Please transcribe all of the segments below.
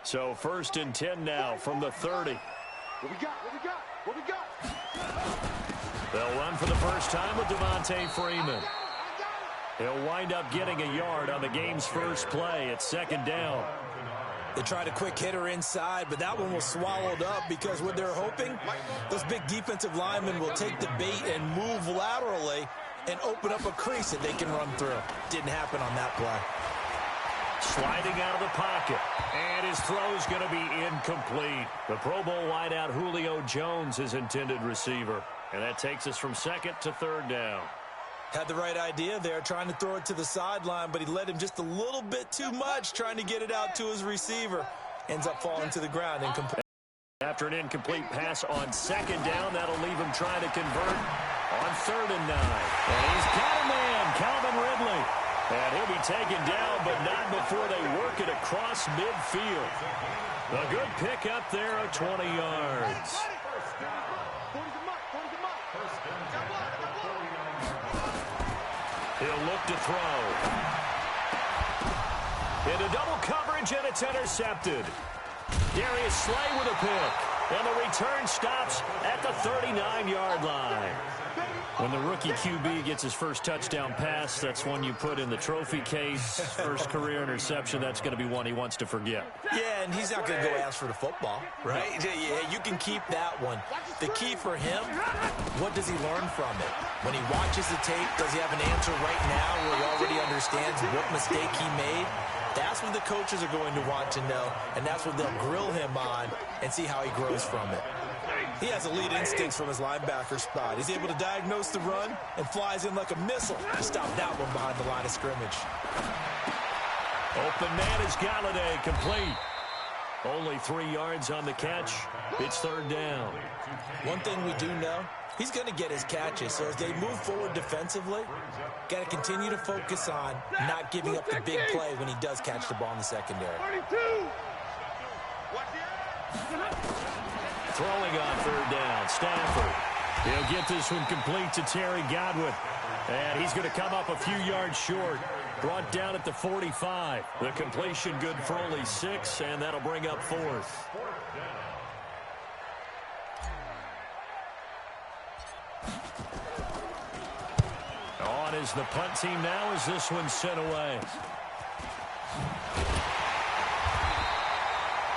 So 1st and 10 now from the 30. What we got? They'll run for the first time with Devontae Freeman. He'll wind up getting a yard on the game's first play. It's 2nd down. They tried a quick hitter inside, but that one was swallowed up because what they're hoping, those big defensive linemen will take the bait and move laterally and open up a crease that they can run through. Didn't happen on that play. Sliding out of the pocket, and his throw's going to be incomplete. The Pro Bowl wideout Julio Jones, his intended receiver. And that takes us from 2nd to 3rd down. Had the right idea there, trying to throw it to the sideline, but he led him just a little bit too much, trying to get it out to his receiver. Ends up falling to the ground incomplete. After an incomplete pass on 2nd down, that'll leave him trying to convert on 3rd and 9. And he's got a man, Calvin Ridley. And he'll be taken down, but not before they work it across midfield. A good pickup there of 20 yards. He'll look to throw. Into double coverage, and it's intercepted. Darius Slay with a pick. And the return stops at the 39-yard line. When the rookie QB gets his first touchdown pass, that's one you put in the trophy case. First career interception, that's going to be one he wants to forget. Yeah, and he's not going to go ask for the football, right? Yeah, you can keep that one. The key for him, what does he learn from it? When he watches the tape, does he have an answer right now where he already understands what mistake he made? That's what the coaches are going to want to know, and that's what they'll grill him on and see how he grows from it. He has elite instincts from his linebacker spot. He's able to diagnose the run and flies in like a missile to stop that one behind the line of scrimmage. Open man is Galladay, complete. Only 3 yards on the catch. It's 3rd down. One thing we do know, he's going to get his catches. So as they move forward defensively, got to continue to focus on not giving up the big play when he does catch the ball in the secondary. Throwing on 3rd down, Stafford. He'll get this one complete to Terry Godwin. And he's going to come up a few yards short. Brought down at the 45. The completion good for only 6, and that'll bring up 4th. On is the punt team now as this one's sent away.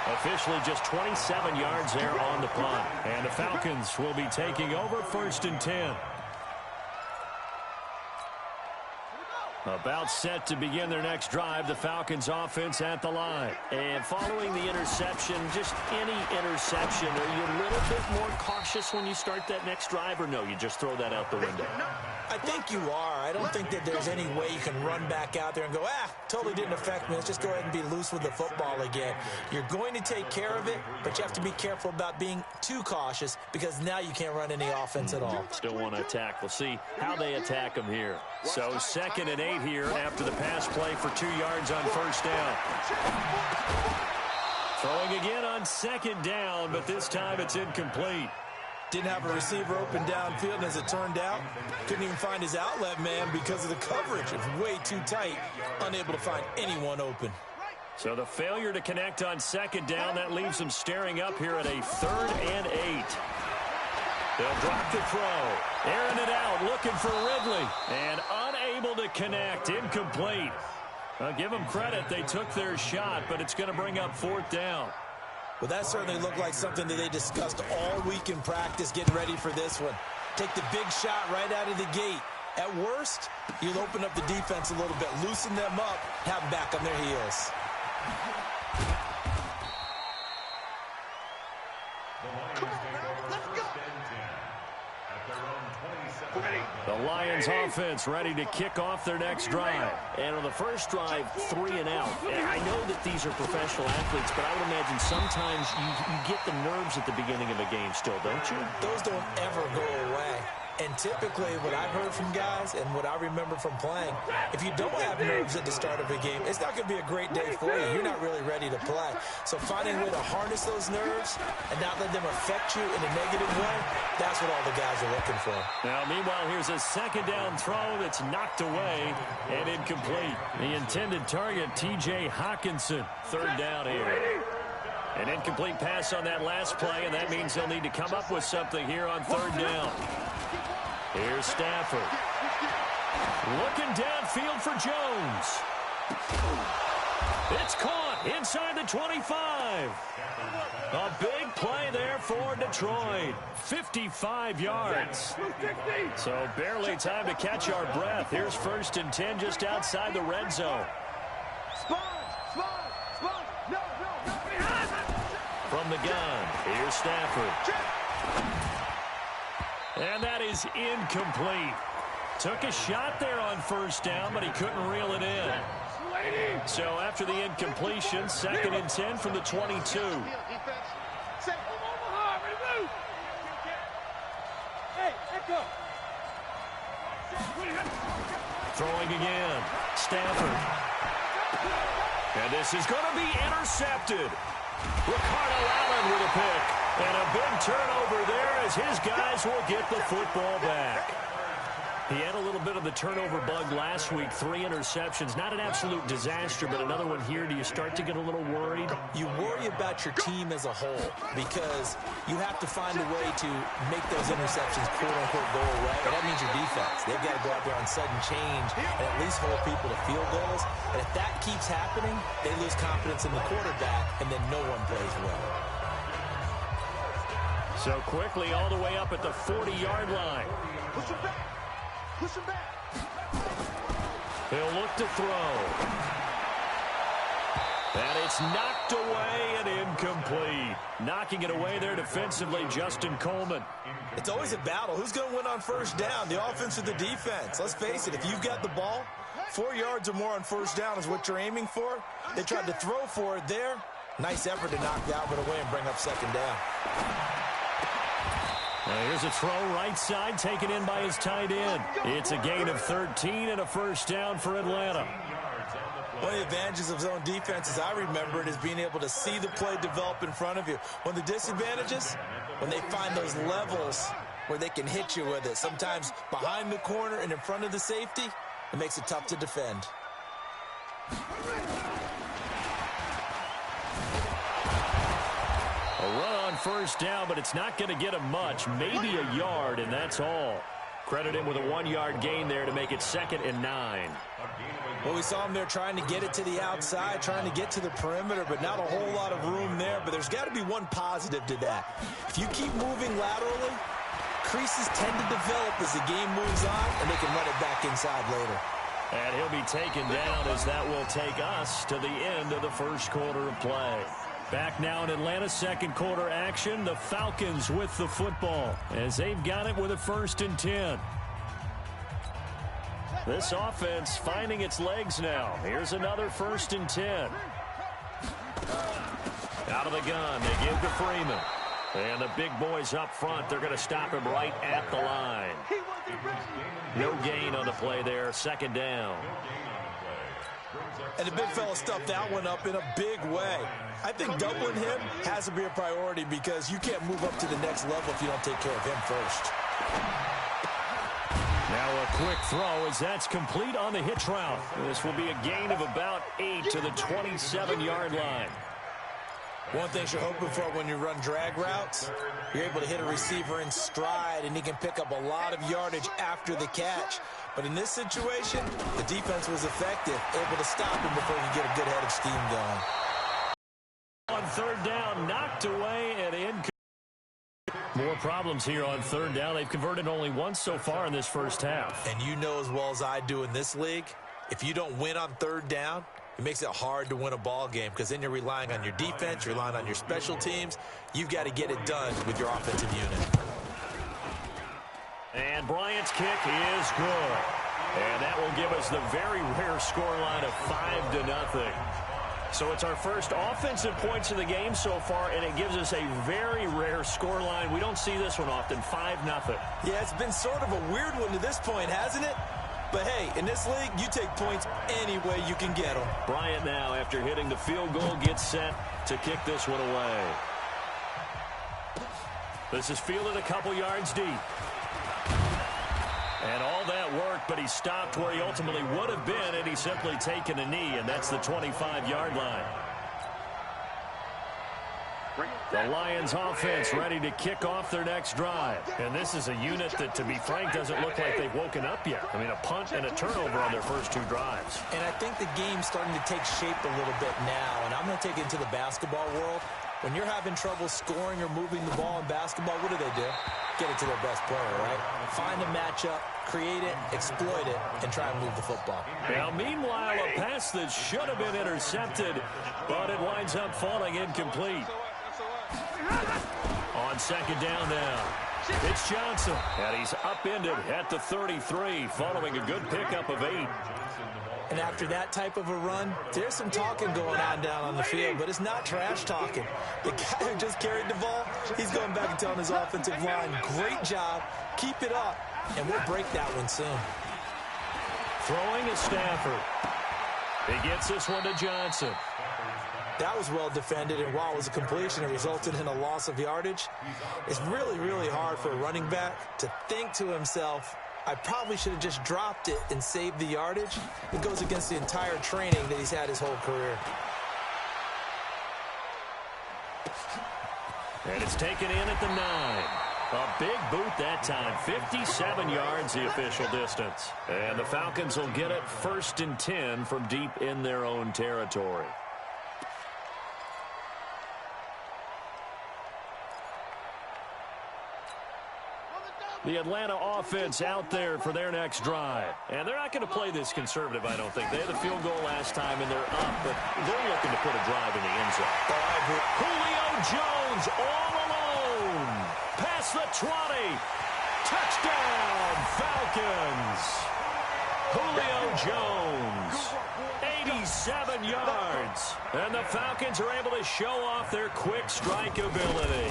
Officially just 27 yards there on the punt. And the Falcons will be taking over 1st and 10. About set to begin their next drive, the Falcons offense at the line. And following the interception, just any interception, are you a little bit more cautious when you start that next drive, or no, you just throw that out the window? I think you are. I don't think that there's any way you can run back out there and go, totally didn't affect me. Let's just go ahead and be loose with the football again. You're going to take care of it, but you have to be careful about being too cautious because now you can't run any offense at all. Still want to attack. We'll see how they attack them here. So 2nd and 8 here after the pass play for 2 yards on 1st down. Throwing again on 2nd down, but this time it's incomplete. Didn't have a receiver open downfield, as it turned out. Couldn't even find his outlet man because of the coverage. It was way too tight. Unable to find anyone open. So the failure to connect on 2nd down, that leaves them staring up here at a 3rd and 8. They'll drop the throw. Airing it out, looking for Ridley. And unable to connect. Incomplete. I'll give them credit. They took their shot, but it's going to bring up 4th down. Well, that certainly looked like something that they discussed all week in practice, getting ready for this one. Take the big shot right out of the gate. At worst, you'll open up the defense a little bit, loosen them up, have them back on their heels. The Lions offense ready to kick off their next drive. And on the first drive, 3 and out. And I know that these are professional athletes, but I would imagine sometimes you get the nerves at the beginning of a game still, don't you? Those don't ever go away. And typically, what I've heard from guys and what I remember from playing, if you don't have nerves at the start of a game, it's not going to be a great day for you. You're not really ready to play. So finding a way to harness those nerves and not let them affect you in a negative way, that's what all the guys are looking for. Now, meanwhile, here's a 2nd down throw that's knocked away and incomplete. The intended target, T.J. Hawkinson. 3rd down here. An incomplete pass on that last play, and that means they'll need to come up with something here on third down. Here's Stafford. Looking downfield for Jones. It's caught inside the 25. A big play there for Detroit. 55 yards. So barely time to catch our breath. Here's 1st and 10 just outside the red zone. From the gun, here's Stafford. And that is incomplete. Took a shot there on 1st down, but he couldn't reel it in. So after the incompletion, 2nd and 10 from the 22. Throwing again. Stafford. And this is going to be intercepted. Ricardo Allen with a pick. And a big turnover there as his guys will get the football back. He had a little bit of the turnover bug last week, 3 interceptions. Not an absolute disaster, but another one here. Do you start to get a little worried? You worry about your team as a whole because you have to find a way to make those interceptions, quote-unquote, go away. And that means your defense. They've got to go out there on sudden change and at least hold people to field goals. And if that keeps happening, they lose confidence in the quarterback, and then no one plays well. So quickly all the way up at the 40-yard line. Push him back. Push him back. He'll look to throw. And it's knocked away and incomplete. Knocking it away there defensively, Justin Coleman. It's always a battle. Who's going to win on 1st down, the offense or the defense? Let's face it, if you've got the ball, 4 yards or more on 1st down is what you're aiming for. They tried to throw for it there. Nice effort to knock that one away and bring up 2nd down. Now here's a throw right side taken in by his tight end. It's a gain of 13 and a 1st down for Atlanta. One of the advantages of zone defense, as I remember it, is being able to see the play develop in front of you. One of the disadvantages, when they find those levels where they can hit you with it, sometimes behind the corner and in front of the safety, it makes it tough to defend. A run on 1st down, but it's not going to get him much. Maybe a yard, and that's all. Credit him with a 1-yard gain there to make it 2nd and 9. Well, we saw him there trying to get it to the outside, trying to get to the perimeter, but not a whole lot of room there. But there's got to be one positive to that. If you keep moving laterally, creases tend to develop as the game moves on, and they can run it back inside later. And he'll be taken down as that will take us to the end of the 1st quarter of play. Back now in Atlanta, 2nd quarter action. The Falcons with the football as they've got it with a 1st and 10. This offense finding its legs now. Here's another 1st and 10. Out of the gun, they give to Freeman. And the big boys up front, they're going to stop him right at the line. No gain on the play there, 2nd down. And the big fella stuffed that one up in a big way. I think doubling him has to be a priority because you can't move up to the next level if you don't take care of him first. Now a quick throw as that's complete on the hitch route. This will be a gain of about 8 to the 27-yard line. One thing you're hoping for when you run drag routes, you're able to hit a receiver in stride, and he can pick up a lot of yardage after the catch. But in this situation, the defense was effective, able to stop him before he could get a good head of steam going. On 3rd down, knocked away and in. More problems here on 3rd down. They've converted only once so far in this 1st half. And you know as well as I do in this league, if you don't win on 3rd down, it makes it hard to win a ball game because then you're relying on your defense, you're relying on your special teams. You've got to get it done with your offensive unit. And Bryant's kick is good. And that will give us the very rare scoreline of 5-0. So it's our first offensive points of the game so far, and it gives us a very rare scoreline. We don't see this one often, 5-0. Yeah, it's been sort of a weird one to this point, hasn't it? But, hey, in this league, you take points any way you can get them. Bryant now, after hitting the field goal, gets set to kick this one away. This is fielded a couple yards deep. And all that worked, but he stopped where he ultimately would have been, and he's simply taken a knee, and that's the 25-yard line. The Lions offense ready to kick off their next drive. And this is a unit that, to be frank, doesn't look like they've woken up yet. I mean, a punt and a turnover on their first two drives. And I think the game's starting to take shape a little bit now. And I'm going to take it into the basketball world. When you're having trouble scoring or moving the ball in basketball, what do? Get it to their best player, right? Find a matchup, create it, exploit it, and try and move the football. Now, meanwhile, a pass that should have been intercepted, but it winds up falling incomplete. On second down now, it's Johnson, and he's upended at the 33, following a good pickup of 8. And after that type of a run, there's some talking going on down on the field, but it's not trash talking. The guy who just carried the ball, he's going back and telling his offensive line, great job, keep it up, and we'll break that one soon. Throwing is Stafford. He gets this one to Johnson. That was well defended, and while it was a completion, it resulted in a loss of yardage. It's really, really hard for a running back to think to himself, I probably should have just dropped it and saved the yardage. It goes against the entire training that he's had his whole career. And it's taken in at the 9. A big boot that time. 57 yards the official distance. And the Falcons will get it 1st and 10 from deep in their own territory. The Atlanta offense out there for their next drive. And they're not going to play this conservative, I don't think. They had the field goal last time, and they're up, but they're looking to put a drive in the end zone. Julio Jones all alone. Past the 20. Touchdown, Falcons. Julio Jones, 87 yards. And the Falcons are able to show off their quick strike ability.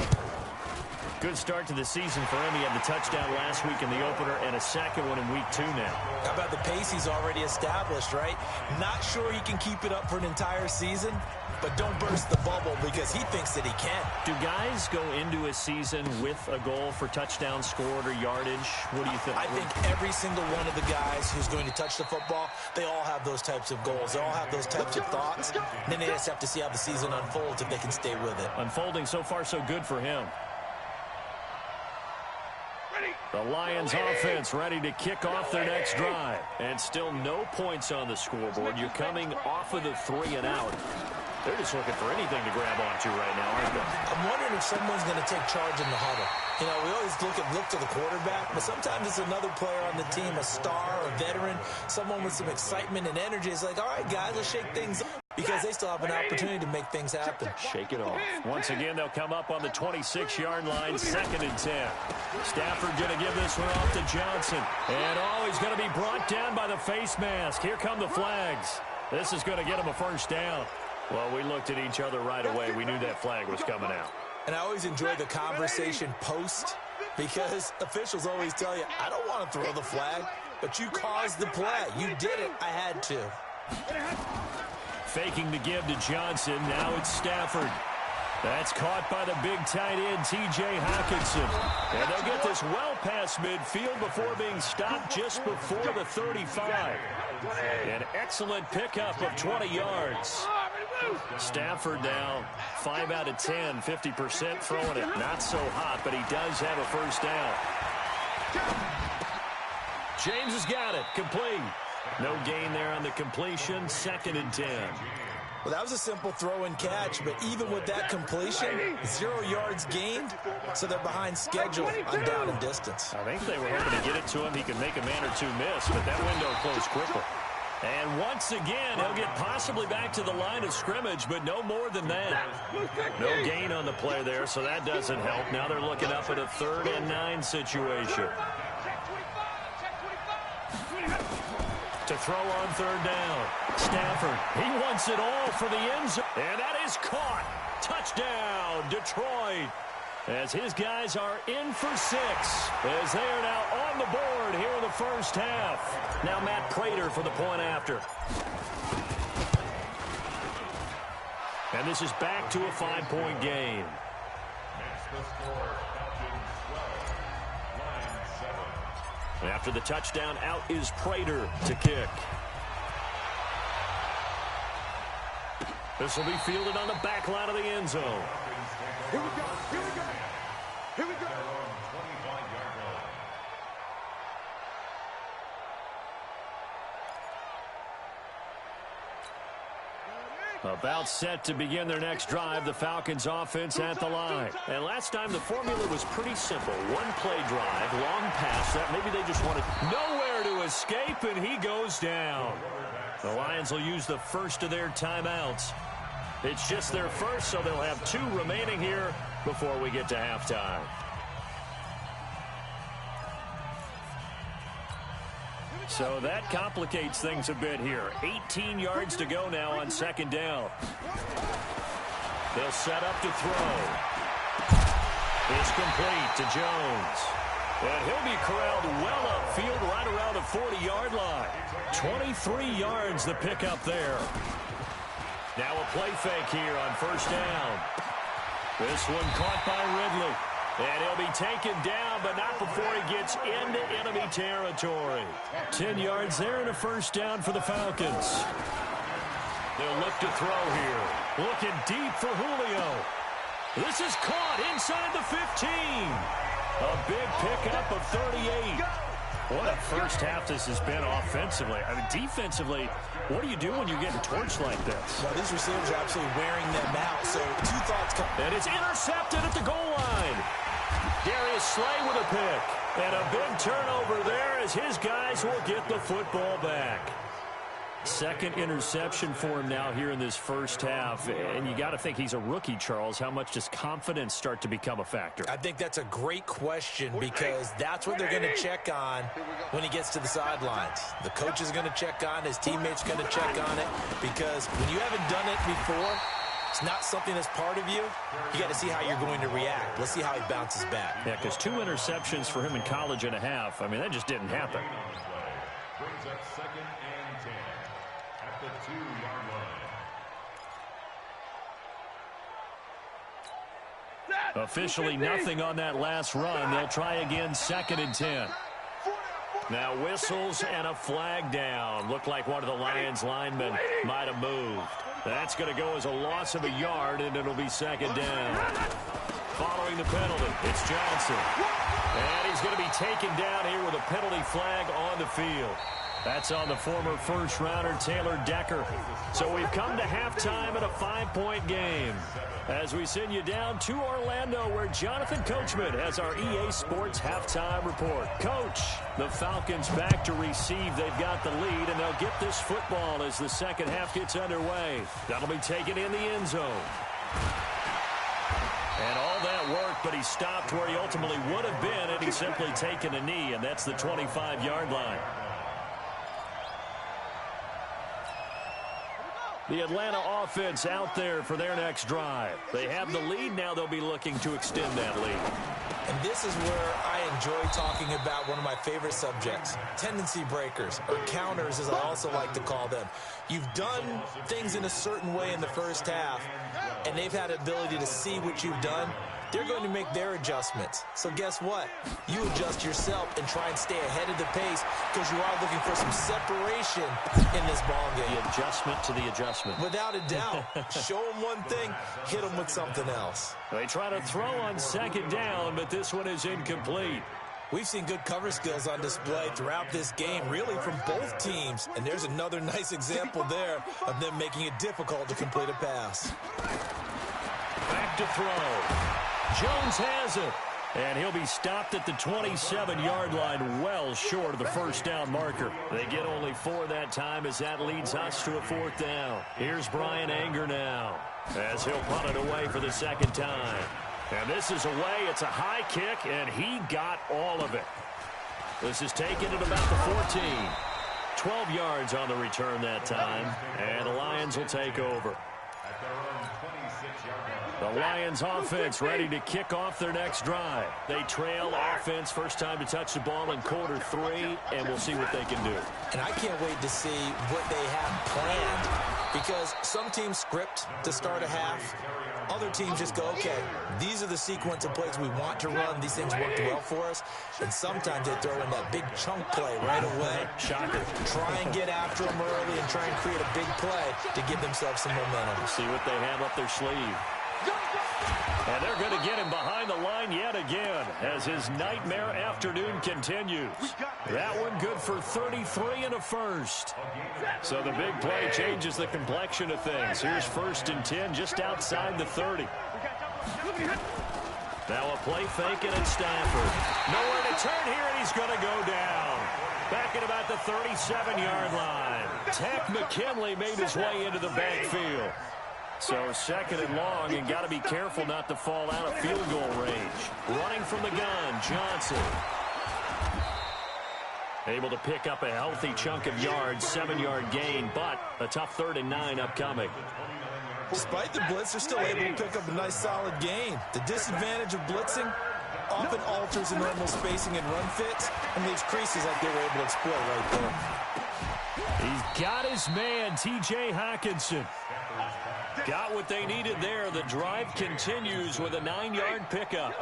Good start to the season for him. He had the touchdown last week in the opener and a second one in week 2 now. How about the pace he's already established, right? Not sure he can keep it up for an entire season, but don't burst the bubble because he thinks that he can. Do guys go into a season with a goal for touchdown scored or yardage? What do you think? I think every single one of the guys who's going to touch the football, they all have those types of goals. They all have those types of thoughts. And then they just have to see how the season unfolds if they can stay with it. Unfolding so far so good for him. The Lions offense ready to kick off their next drive. And still no points on the scoreboard. You're coming off of the 3 and out. They're just looking for anything to grab onto right now, aren't they? I'm wondering if someone's going to take charge in the huddle. You know, we always look to the quarterback, but sometimes it's another player on the team, a star, a veteran, someone with some excitement and energy. It's like, all right, guys, let's shake things up because they still have an opportunity to make things happen. Shake it off. Once again, they'll come up on the 26-yard line, 2nd and 10. Stafford going to give this one off to Johnson. And, he's going to be brought down by the face mask. Here come the flags. This is going to get him a first down. Well, we looked at each other right away. We knew that flag was coming out. And I always enjoy the conversation post because officials always tell you, I don't want to throw the flag, but you caused the play. You did it. I had to. Faking the give to Johnson. Now it's Stafford. That's caught by the big tight end, T.J. Hockenson. And they'll get this well past midfield before being stopped just before the 35. An excellent pickup of 20 yards. Stafford now 5 out of 10, 50% throwing it. Not so hot, but he does have a first down. James has got it. Complete. No gain there on the completion. 2nd and 10. Well, that was a simple throw and catch, but even with that completion, 0 yards gained, so they're behind schedule on down and distance. I think they were hoping to get it to him. He could make a man or two miss, but that window closed quickly. And once again, he'll get possibly back to the line of scrimmage, but no more than that. No gain on the play there, so that doesn't help. Now they're looking up at a 3rd and 9 situation. To throw on 3rd down. Stafford, he wants it all for the end zone. And that is caught. Touchdown, Detroit. As his guys are in for 6. As they are now on the board here in the first half. Now Matt Prater for the point after. And this is back to a 5-point game. After the touchdown, out is Prater to kick. This will be fielded on the back line of the end zone. Here we go. Here we go. Here we go. About set to begin their next drive, the Falcons offense at the line. And last time the formula was pretty simple. One play drive, long pass that maybe they just wanted nowhere to escape, and he goes down. The Lions will use the first of their timeouts. It's just their first, so they'll have 2 remaining here before we get to halftime. So that complicates things a bit here. 18 yards to go now on second down. They'll set up to throw. It's complete to Jones. And he'll be corralled well upfield right around the 40-yard line. 23 yards the pickup there. Now a play fake here on first down. This one caught by Ridley. And he'll be taken down, but not before he gets into enemy territory. 10 yards there and a first down for the Falcons. They'll look to throw here. Looking deep for Julio. This is caught inside the 15. A big pickup of 38. What a first half this has been offensively. I mean, defensively, what do you do when you're getting torched like this? Well, these receivers are absolutely wearing them out. So 2 thoughts come. And it's intercepted at the goal line. Darius Slay with a pick. And a big turnover there as his guys will get the football back. Second interception for him now here in this first half. And you got to think he's a rookie, Charles. How much does confidence start to become a factor? I think that's a great question because that's what they're going to check on when he gets to the sidelines. The coach is going to check on it. His teammates are going to check on it because when you haven't done it before, it's not something that's part of you. You got to see how you're going to react. Let's see how he bounces back. Yeah, because 2 interceptions for him in college and a half. I mean, that just didn't happen. Brings up 2nd and 10 at the 2-yard line. Officially nothing on that last run. They'll try again 2nd and 10. Now whistles and a flag down. Looked like one of the Lions linemen might have moved. That's going to go as a loss of a yard, and it'll be 2nd down. Following the penalty, it's Johnson. And he's going to be taken down here with a penalty flag on the field. That's on the former first-rounder Taylor Decker. So we've come to halftime in a 5-point game. As we send you down to Orlando, where Jonathan Coachman has our EA Sports halftime report. Coach, the Falcons back to receive. They've got the lead, and they'll get this football as the second half gets underway. That'll be taken in the end zone. And all that work, but he stopped where he ultimately would have been, and he's simply taken a knee, and that's the 25-yard line. The Atlanta offense out there for their next drive. They have the lead. Now they'll be looking to extend that lead. And this is where I enjoy talking about one of my favorite subjects, tendency breakers, or counters as I also like to call them. You've done things in a certain way in the first half, and they've had the ability to see what you've done. They're going to make their adjustments. So guess what? You adjust yourself and try and stay ahead of the pace because you are looking for some separation in this ball game. The adjustment to the adjustment. Without a doubt. Show them one thing, hit them with something else. They try to throw on 2nd down, but this one is incomplete. We've seen good cover skills on display throughout this game, really from both teams. And there's another nice example there of them making it difficult to complete a pass. Back to throw. Jones has it. And he'll be stopped at the 27-yard line, well short of the first down marker. They get only 4 that time as that leads us to a 4th down. Here's Brian Anger now as he'll punt it away for the 2nd time. And this is away. It's a high kick, and he got all of it. This is taken at about the 14. 12 yards on the return that time, and the Lions will take over. The Lions offense ready to kick off their next drive. They trail offense, first time to touch the ball in quarter 3, and we'll see what they can do. And I can't wait to see what they have planned because some teams script to start a half. Other teams just go, okay, these are the sequence of plays we want to run. These things worked well for us. And sometimes they throw in that big chunk play right away. Shocker. Try and get after them early and try and create a big play to give themselves some momentum. See what they have up their sleeve. And they're going to get him behind the line yet again as his nightmare afternoon continues. That one good for 33 and a first. So the big play changes the complexion of things. Here's 1st and 10 just outside the 30. Now a play fake, and it's Stafford. Nowhere to turn here, and he's going to go down. Back at about the 37-yard line. Tack McKinley made his way into the backfield. So 2nd and long, and got to be careful not to fall out of field goal range. Running from the gun, Johnson. Able to pick up a healthy chunk of yards, 7-yard gain, but a tough 3rd and 9 upcoming. Despite the blitz, they're still able to pick up a nice solid gain. The disadvantage of blitzing often alters the normal spacing and run fits and leaves creases like they were able to exploit right there. He's got his man, T.J. Hockenson. Got what they needed there. The drive continues with a 9-yard pickup.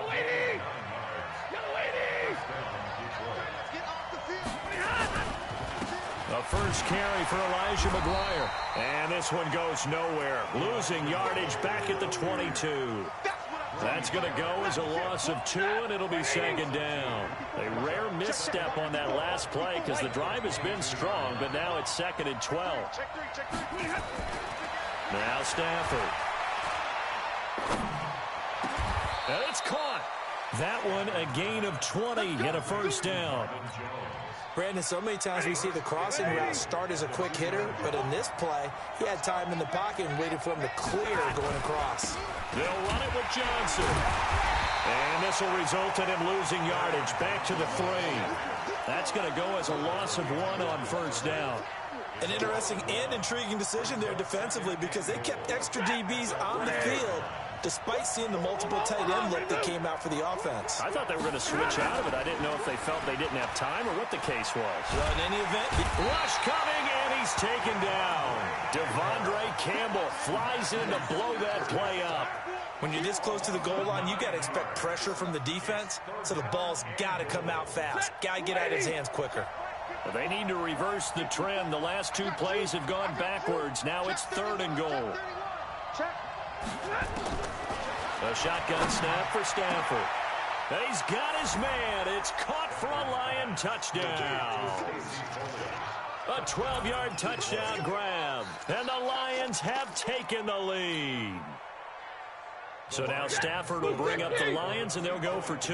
The first carry for Elijah McGuire. And this one goes nowhere. Losing yardage back at the 22. That's going to go as a loss of 2, and it'll be 2nd down. A rare misstep on that last play because the drive has been strong, but now it's 2nd and 12. Now Stafford. And it's caught. That one a gain of 20 and a 1st down. Brandon, so many times we see the crossing route start as a quick hitter, but in this play, he had time in the pocket and waited for him to clear going across. They'll run it with Johnson. And this will result in him losing yardage back to the 3. That's going to go as a loss of 1 on 1st down. An interesting and intriguing decision there defensively because they kept extra DBs on the field despite seeing the multiple tight end look that came out for the offense. I thought they were going to switch out of it. I didn't know if they felt they didn't have time or what the case was. Well, in any event, rush coming, and he's taken down. Devondre Campbell flies in to blow that play up. When you're this close to the goal line, you got to expect pressure from the defense, so the ball's got to come out fast. Got to get out of his hands quicker. Well, they need to reverse the trend. The last 2 plays have gone backwards. Now it's 3rd and goal. A shotgun snap for Stafford. He's got his man. It's caught for a Lion touchdown. A 12-yard touchdown grab. And the Lions have taken the lead. So now Stafford will bring up the Lions, and they'll go for 2.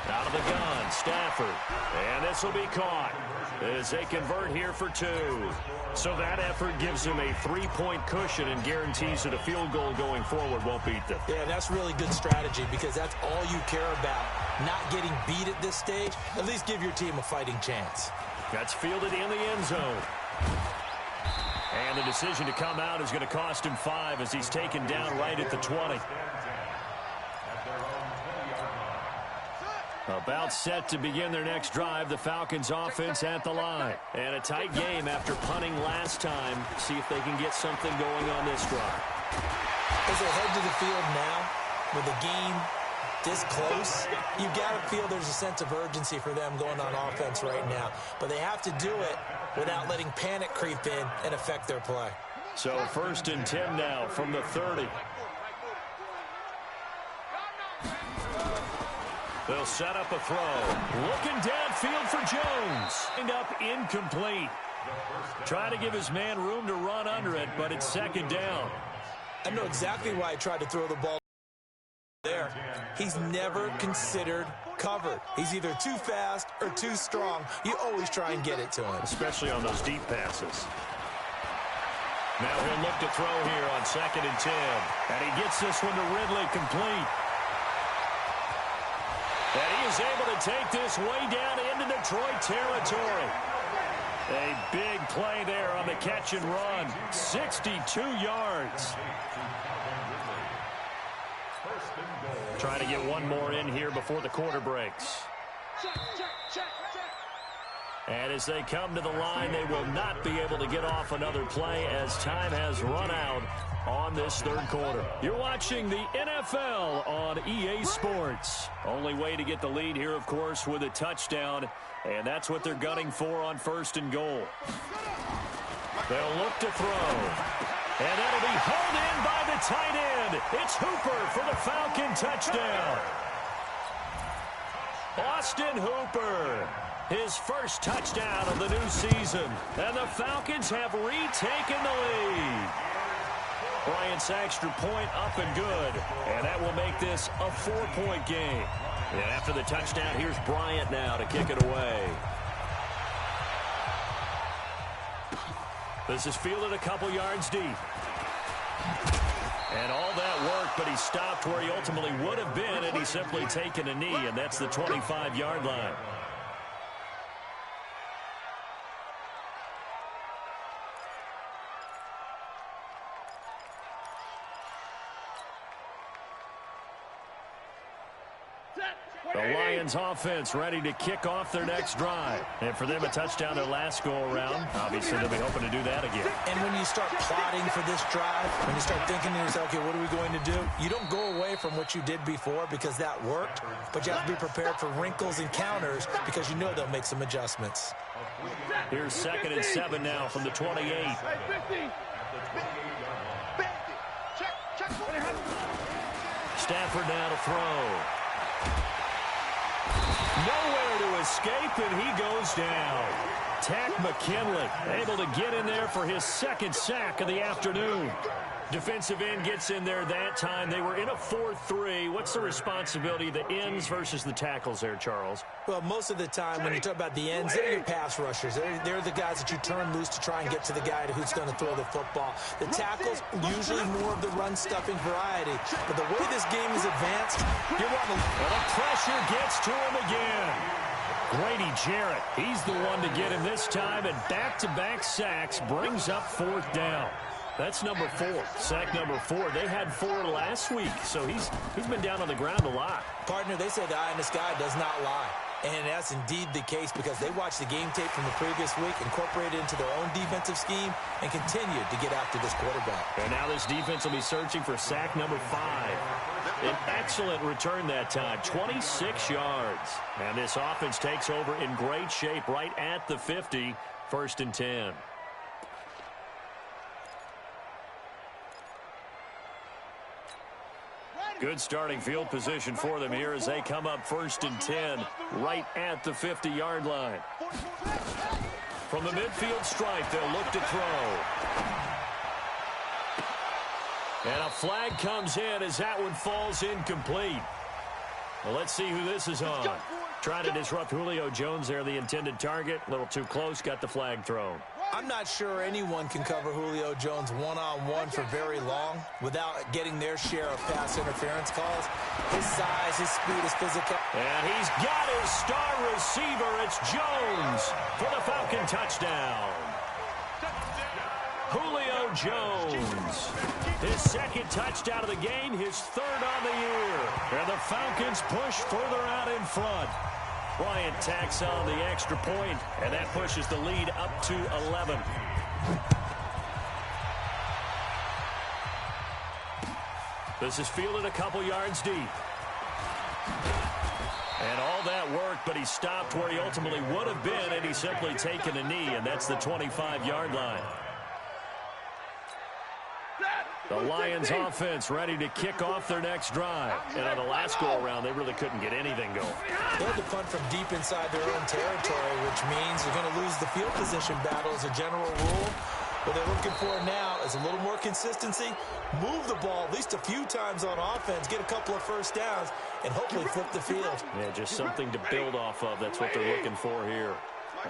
Out of the gun, Stafford. And this will be caught as they convert here for 2. So that effort gives them a 3-point cushion and guarantees that a field goal going forward won't beat them. Yeah, that's really good strategy because that's all you care about. Not getting beat at this stage. At least give your team a fighting chance. That's fielded in the end zone. And the decision to come out is going to cost him 5 as he's taken down right at the 20. About set to begin their next drive. The Falcons offense at the line. And a tight game after punting last time. See if they can get something going on this drive. As they head to the field now, with the game this close, you got to feel there's a sense of urgency for them going on offense right now. But they have to do it without letting panic creep in and affect their play. So 1st and 10 now from the 30. They'll set up a throw. Looking downfield for Jones. End up incomplete. Trying to give his man room to run under it, but it's 2nd down. I know exactly why he tried to throw the ball there. He's never considered covered. He's either too fast or too strong. You always try and get it to him. Especially on those deep passes. Now he'll look to throw here on 2nd and 10. And he gets this one to Ridley complete. And he is able to take this way down into Detroit territory. A big play there on the catch and run. 62 yards. Trying to get one more in here before the quarter breaks. And as they come to the line, they will not be able to get off another play as time has run out on this 3rd quarter. You're watching the NFL on EA Sports. Only way to get the lead here, of course, with a touchdown. And that's what they're gunning for on 1st and goal. They'll look to throw. And that'll be hauled in by the tight end. It's Hooper for the Falcon touchdown. Austin Hooper, his first touchdown of the new season. And the Falcons have retaken the lead. Bryant's extra point up and good. And that will make this a 4-point game. And after the touchdown, here's Bryant now to kick it away. This is fielded a couple yards deep. And all that work, but he stopped where he ultimately would have been, and he's simply taken a knee, and that's the 25-yard line. The Lions offense ready to kick off their next drive. And for them, a touchdown their last go-around. Obviously, they'll be hoping to do that again. And when you start plotting for this drive, when you start thinking to yourself, okay, what are we going to do? You don't go away from what you did before because that worked, but you have to be prepared for wrinkles and counters because you know they'll make some adjustments. Here's 2nd and 7 now from the 28. Stafford now to throw. Nowhere to escape, and he goes down. Tack McKinley able to get in there for his 2nd sack of the afternoon. Defensive end gets in there that time. They were in a 4-3. What's the responsibility of the ends versus the tackles there, Charles? Well, most of the time when you talk about the ends, they're your pass rushers. They're the guys that you turn loose to try and get to the guy who's going to throw the football. The tackles, usually more of the run-stuffing variety. But the way this game is advanced, you're wanting to... Well, the pressure gets to him again. Grady Jarrett, he's the one to get him this time, and back-to-back sacks brings up 4th down. That's number 4, sack number 4. They had 4 last week, so he's been down on the ground a lot. Partner, they say the eye in the sky does not lie. And that's indeed the case because they watched the game tape from the previous week, incorporated it into their own defensive scheme, and continued to get after this quarterback. And now this defense will be searching for sack number 5. An excellent return that time, 26 yards. And this offense takes over in great shape right at the 50, 1st and 10. Good starting field position for them here as they come up 1st and 10 right at the 50-yard line. From the midfield stripe, they'll look to throw. And a flag comes in as that one falls incomplete. Well, let's see who this is on. Trying to disrupt Julio Jones there, the intended target. A little too close, got the flag thrown. I'm not sure anyone can cover Julio Jones one-on-one for very long without getting their share of pass interference calls. His size, his speed, his physical. And he's got his star receiver. It's Jones for the Falcon touchdown. Julio Jones. His 2nd touchdown of the game, his 3rd on the year. And the Falcons push further out in front. Bryant tacks on the extra point, and that pushes the lead up to 11. This is fielded a couple yards deep. And all that work, but he stopped where he ultimately would have been, and he's simply taken a knee, and that's the 25-yard line. The Lions offense ready to kick off their next drive. And on the last go-around, they really couldn't get anything going. They had to punt from deep inside their own territory, which means they're going to lose the field position battle as a general rule. What they're looking for now is a little more consistency, move the ball at least a few times on offense, get a couple of 1st downs, and hopefully flip the field. Yeah, just something to build off of. That's what they're looking for here.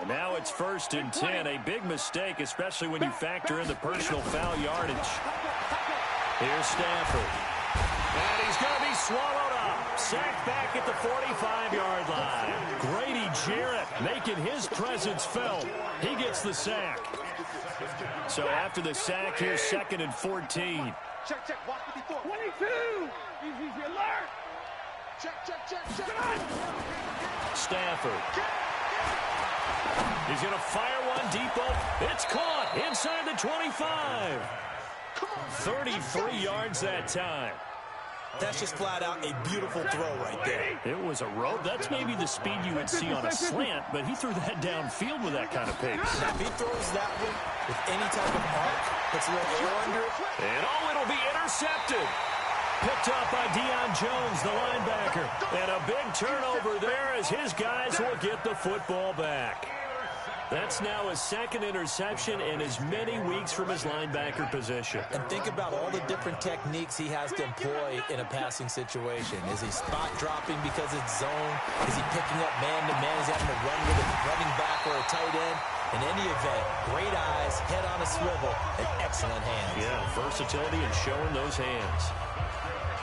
And now it's 1st and 10. A big mistake, especially when you factor in the personal foul yardage. Here's Stafford. And he's going to be swallowed up. Sacked back at the 45-yard line. Grady Jarrett making his presence felt. He gets the sack. So after the sack, here's 2nd and 14. Check, check. Watch what he thought. 22. Easy alert. Check, check, check, check. Stafford. He's going to fire one deep open. It's caught inside the 25. 33 yards that time. That's just flat out a beautiful throw right there. It was a rope. That's maybe the speed you would see on a slant, but he threw that downfield with that kind of pace. Now, if he throws that one with any type of arc, Puts a little air under it. And it'll be intercepted. Picked up by Deion Jones, the linebacker. And a big turnover there as his guys will get the football back. That's now his second interception in as many weeks from his linebacker position. And think about all the different techniques he has to employ in a passing situation. Is he spot dropping because it's zone? Is he picking up man-to-man? Is he having to run with a running back or a tight end? In any event, great eyes, head on a swivel, and excellent hands. Yeah, versatility and showing those hands.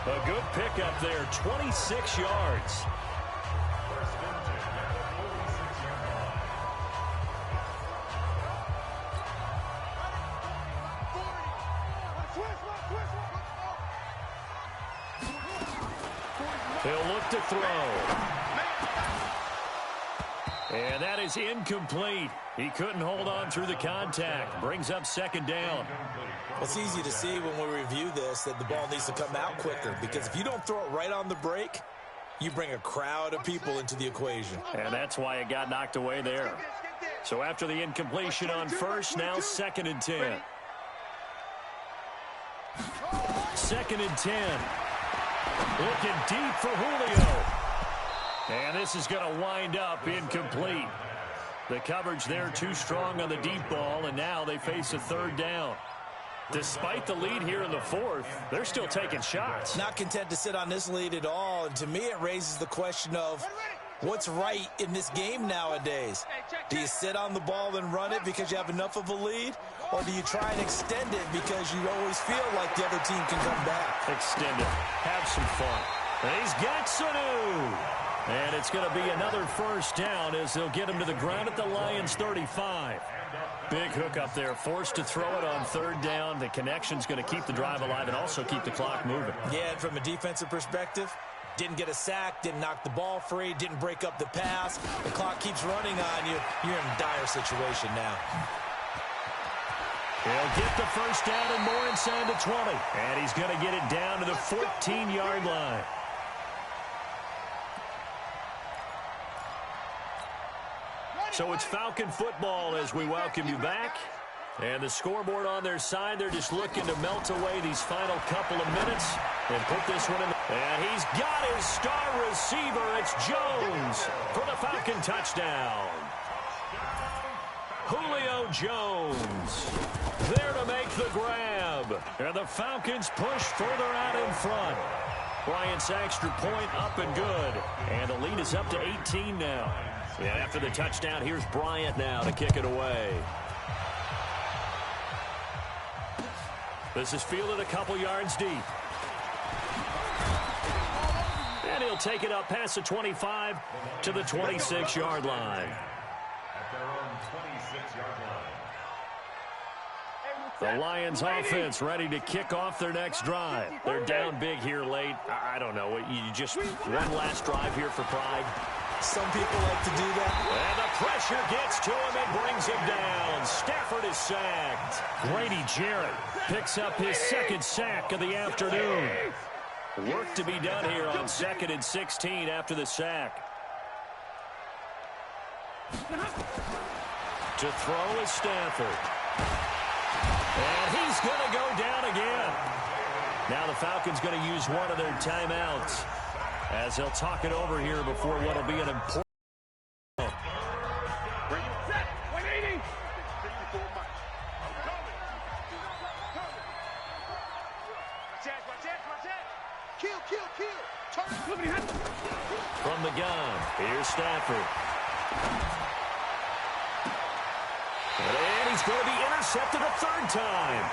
A good pickup there, 26 yards. He'll look to throw. And that is incomplete. He couldn't hold on through the contact. Brings up second down. Well, it's easy to see when we review this that the ball needs to come out quicker, because if you don't throw it right on the break, you bring a crowd of people into the equation. And that's why it got knocked away there. So after the incompletion on first, now 2nd and 10. 2nd and 10. Looking deep for Julio. And this is going to wind up incomplete. The coverage there too strong on the deep ball, and now they face a 3rd down. Despite the lead here in the 4th, they're still taking shots. Not content to sit on this lead at all, and to me it raises the question of what's right in this game nowadays. Do you sit on the ball and run it because you have enough of a lead, or do you try and extend it because you always feel like the other team can come back? Extend it. Have some fun. And he's got Sanu. And it's going to be another 1st down as they'll get him to the ground at the Lions' 35. Big hook up there, forced to throw it on 3rd down. The connection's going to keep the drive alive and also keep the clock moving. Yeah, and from a defensive perspective, didn't get a sack, didn't knock the ball free, didn't break up the pass. The clock keeps running on you. You're in a dire situation now. He'll get the 1st down and more inside the 20. And he's going to get it down to the 14-yard line. So it's Falcon football as we welcome you back. And the scoreboard on their side, they're just looking to melt away these final couple of minutes and put this one in. And he's got his star receiver. It's Jones for the Falcon touchdown. Julio Jones there to make the grab. And the Falcons push further out in front. Bryant's extra point up and good. And the lead is up to 18 now. And after the touchdown, here's Bryant now to kick it away. This is fielded a couple yards deep. And he'll take it up past the 25 to the 26-yard line. At their own 26-yard line. The Lions offense ready to kick off their next drive. They're down big here late. I don't know. You just one last drive here for pride. Some people like to do that. And the pressure gets to him and brings him down. Stafford is sacked. Grady Jarrett picks up his 2nd sack of the afternoon. Work to be done here on 2nd and 16 after the sack. To throw is Stafford. And he's going to go down again. Now the Falcons going to use one of their timeouts as they'll talk it over here before what will be an important. From the gun, here's Stafford. And he's going to be intercepted a 3rd time.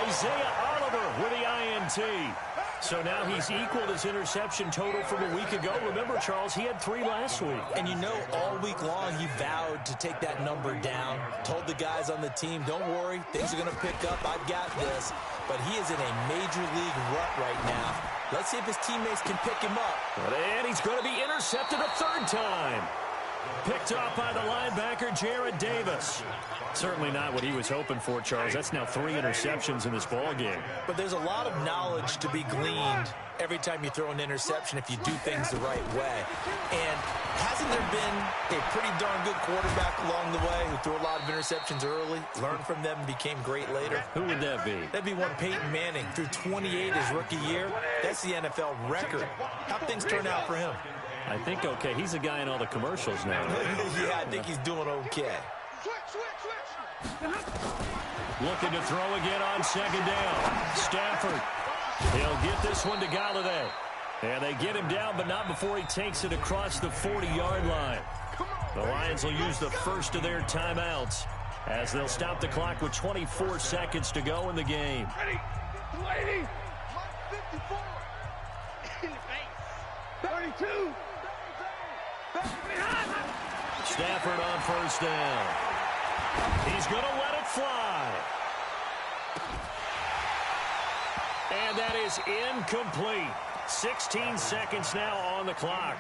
Isaiah Oliver with the INT. So now he's equaled his interception total from a week ago. Remember, Charles, he had 3 last week. And you know, all week long he vowed to take that number down. Told the guys on the team, don't worry, things are going to pick up. I've got this. But he is in a major league rut right now. Let's see if his teammates can pick him up. And he's going to be intercepted a 3rd time. Picked off by the linebacker, Jarrad Davis. Certainly not what he was hoping for, Charles. That's now 3 interceptions in this ball game. But there's a lot of knowledge to be gleaned every time you throw an interception if you do things the right way. And hasn't there been a pretty darn good quarterback along the way who threw a lot of interceptions early, learned from them, and became great later? Who would that be? That'd be one Peyton Manning. Threw 28 his rookie year. That's the NFL record. How'd things turn out for him? I think okay. He's a guy in all the commercials now. Yeah, I think he's doing okay. Looking to throw again on second down. Stafford. He'll get this one to Galladay. And they get him down, but not before he takes it across the 40-yard line. The Lions will use the first of their timeouts as they'll stop the clock with 24 seconds to go in the game. Ready. 54. In the face. 32. Stafford on first down. He's going to let it fly. And that is incomplete. 16 seconds now on the clock.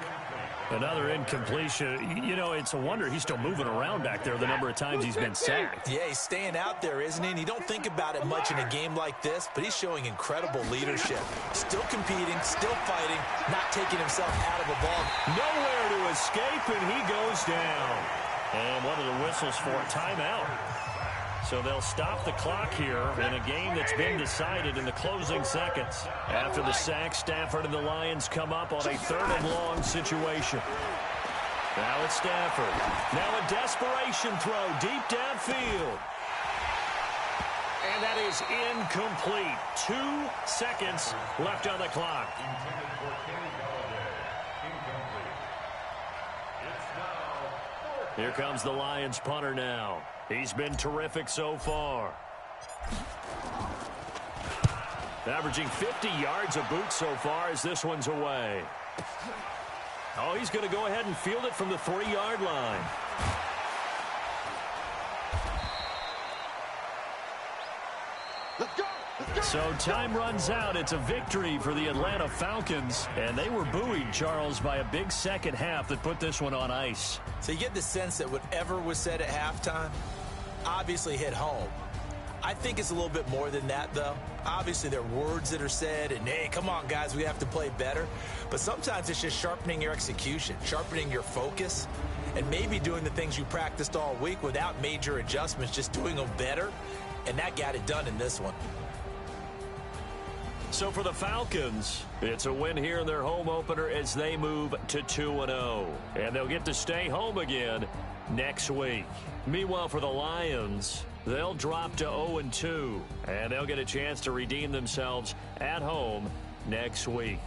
Another incompletion. You know, it's a wonder he's still moving around back there the number of times he's been sacked. Yeah, he's staying out there, isn't he? And you don't think about it much in a game like this, but he's showing incredible leadership. Still competing, still fighting, not taking himself out of a ball. Nowhere to escape, and he goes down. And one of the whistles for a timeout. So they'll stop the clock here in a game that's been decided in the closing seconds. After the sack, Stafford and the Lions come up on a 3rd and long situation. Now it's Stafford. Now a desperation throw deep downfield. And that is incomplete. 2 seconds left on the clock. Here comes the Lions punter now. He's been terrific so far. Averaging 50 yards a boot so far as this one's away. Oh, he's going to go ahead and field it from the 3-yard line. Let's go. So time runs out. It's a victory for the Atlanta Falcons. And they were buoyed, Charles, by a big second half that put this one on ice. So you get the sense that whatever was said at halftime obviously hit home. I think it's a little bit more than that, though. Obviously, there are words that are said, and, hey, come on, guys, we have to play better. But sometimes it's just sharpening your execution, sharpening your focus, and maybe doing the things you practiced all week without major adjustments, just doing them better, and that got it done in this one. So for the Falcons, it's a win here in their home opener as they move to 2-0. And they'll get to stay home again next week. Meanwhile, for the Lions, they'll drop to 0-2. And they'll get a chance to redeem themselves at home next week.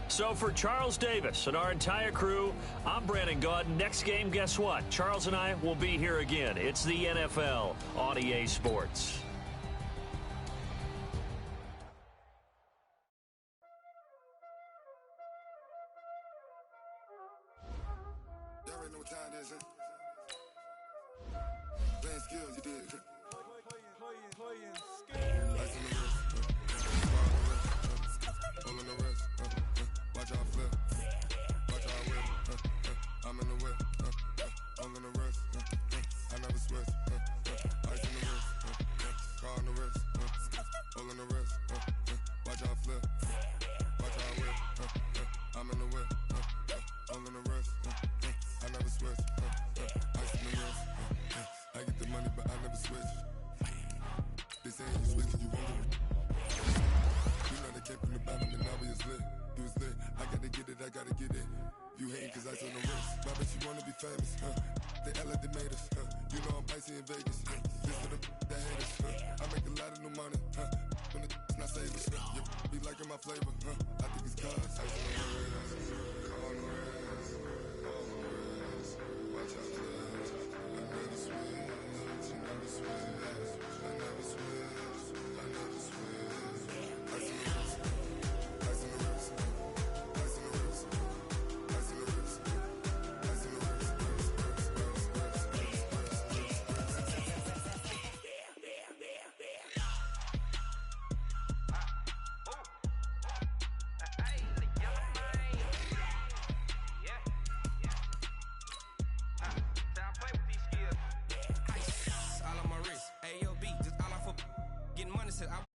So for Charles Davis and our entire crew, I'm Brandon Gaudin. Next game, guess what? Charles and I will be here again. It's the NFL on EA Sports. Playing skills, you did. Playing skills. All in the wrist. Watch out flip. Watch out whip. I'm in the whip. All in the wrist. I never switch. Ice in the wrist. Car in the wrist. All in the wrist. Watch out flip. Watch out whip. I'm in the whip. All in the wrist. I never switch. Ice in the wrist. I get the money, but I never switch. They saying you switch, you won't do it. You know they came from the bottom and now we is lit. You was lit. I gotta get it, I gotta get it. You hating cause I told the wrist. Why bet you wanna be famous, They act like they made us, You know I'm icy in Vegas, This for the that hate us, I make a lot of new money, When it's not savers, You be liking my flavor, I think it's cause ice on the wrist, on the wrist, on the wrist. Watch out, flash. I never switch, I never switch, I never switch, I never switch. Ice on the wrist, ice on the wrist, ice on the wrist, ice on the wrist, ice on the wrist, listen,